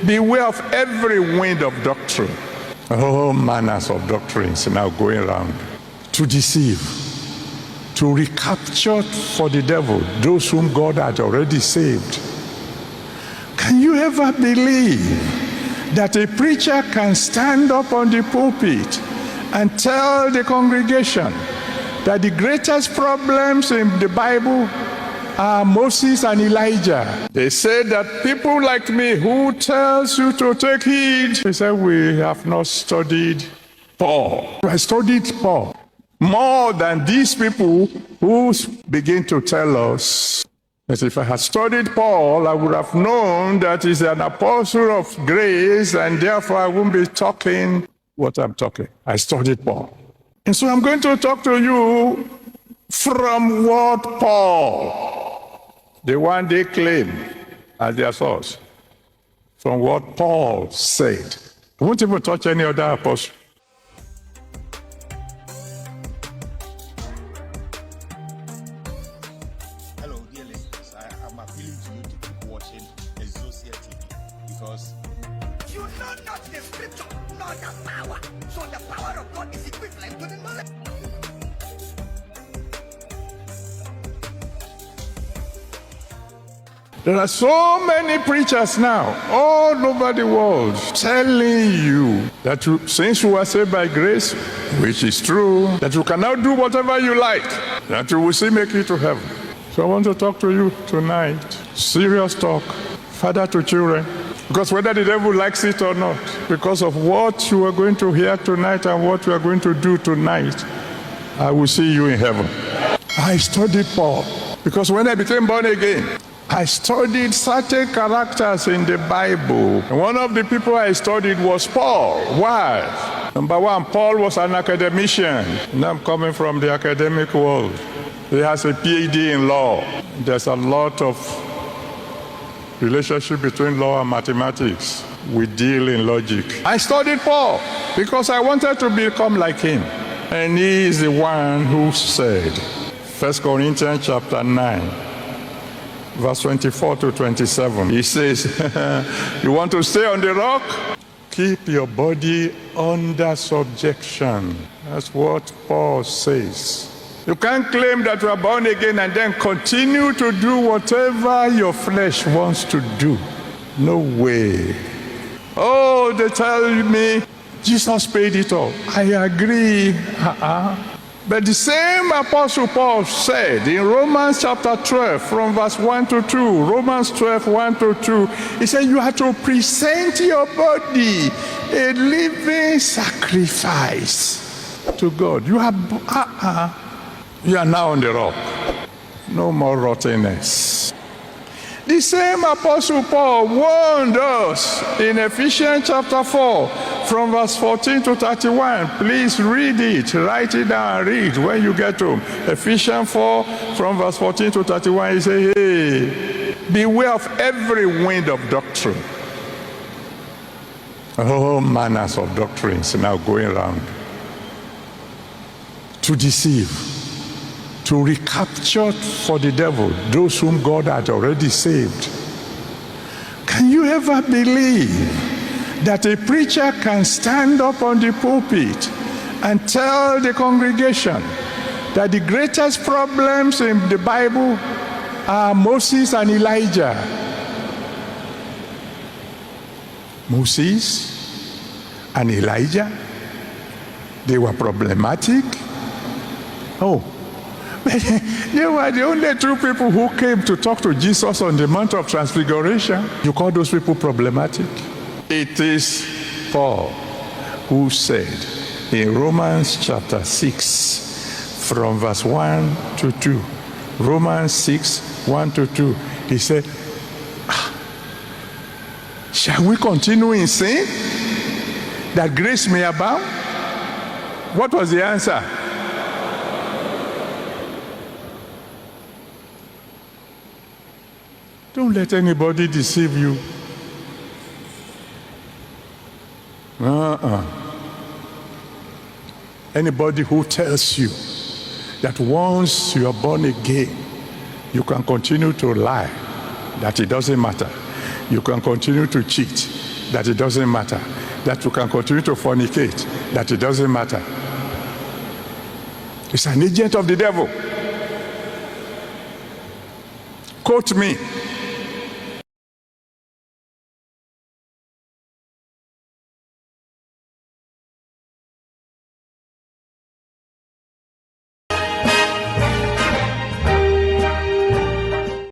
beware of every wind of doctrine. All manners of doctrines now going around to deceive, to recapture for the devil those whom God had already saved. Can you ever believe that a preacher can stand up on the pulpit and tell the congregation that the greatest problems in the Bible are Moses and Elijah? They say that people like me, who tells you to take heed? They said, we have not studied Paul. I studied Paul more than these people who begin to tell us that if I had studied Paul, I would have known that he's an apostle of grace, and therefore I wouldn't be talking what I'm talking. I studied Paul. And so I'm going to talk to you from what Paul, the one they claim as their source, from what Paul said. I won't even touch any other apostle. Hello, dear listeners. I'm appealing to you to keep watching Exosia TV because you know not the scripture, not the power. So the power of God is equivalent to the knowledge. There are so many preachers now all over the world telling you that since you are saved by grace, which is true, that you can now do whatever you like, that you will still make it to heaven. So I want to talk to you tonight. Serious talk, father to children. Because whether the devil likes it or not, because of what you are going to hear tonight and what you are going to do tonight, I will see you in heaven. I studied Paul because when I became born again, I studied certain characters in the Bible. And one of the people I studied was Paul. Why? Number one, Paul was an academician. And I'm coming from the academic world. He has a PhD in law. There's a lot of relationship between law and mathematics. We deal in logic. I studied Paul because I wanted to become like him. And he is the one who said, 1 Corinthians chapter 9, verse 24 to 27. He says, you want to stay on the rock? Keep your body under subjection. That's what Paul says. You can't claim that you are born again and then continue to do whatever your flesh wants to do. No way. Oh, they tell me Jesus paid it all. I agree. But the same Apostle Paul said in Romans chapter 12 from verse 1 to 2, Romans 12, 1 to 2, he said you have to present your body a living sacrifice to God. You are now on the rock. No more rottenness. The same Apostle Paul warned us in Ephesians chapter 4 from verse 14 to 31. Please read it, write it down and read when you get home. Ephesians 4 from verse 14 to 31, he says, hey, beware of every wind of doctrine. All manners of doctrines now going around to deceive, to recapture for the devil those whom God had already saved. Can you ever believe that a preacher can stand up on the pulpit and tell the congregation that the greatest problems in the Bible are Moses and Elijah? Moses and Elijah, they were problematic. Oh, they were the only two people who came to talk to Jesus on the Mount of Transfiguration. You call those people problematic? It is Paul who said in Romans chapter 6 from verse 1 to 2, Romans 6, 1 to 2, he said, shall we continue in sin that grace may abound? What was the answer? Don't let anybody deceive you. Anybody who tells you that once you are born again, you can continue to lie, that it doesn't matter. You can continue to cheat. that it doesn't matter. That you can continue to fornicate, that it doesn't matter. It's an agent of the devil. Quote me.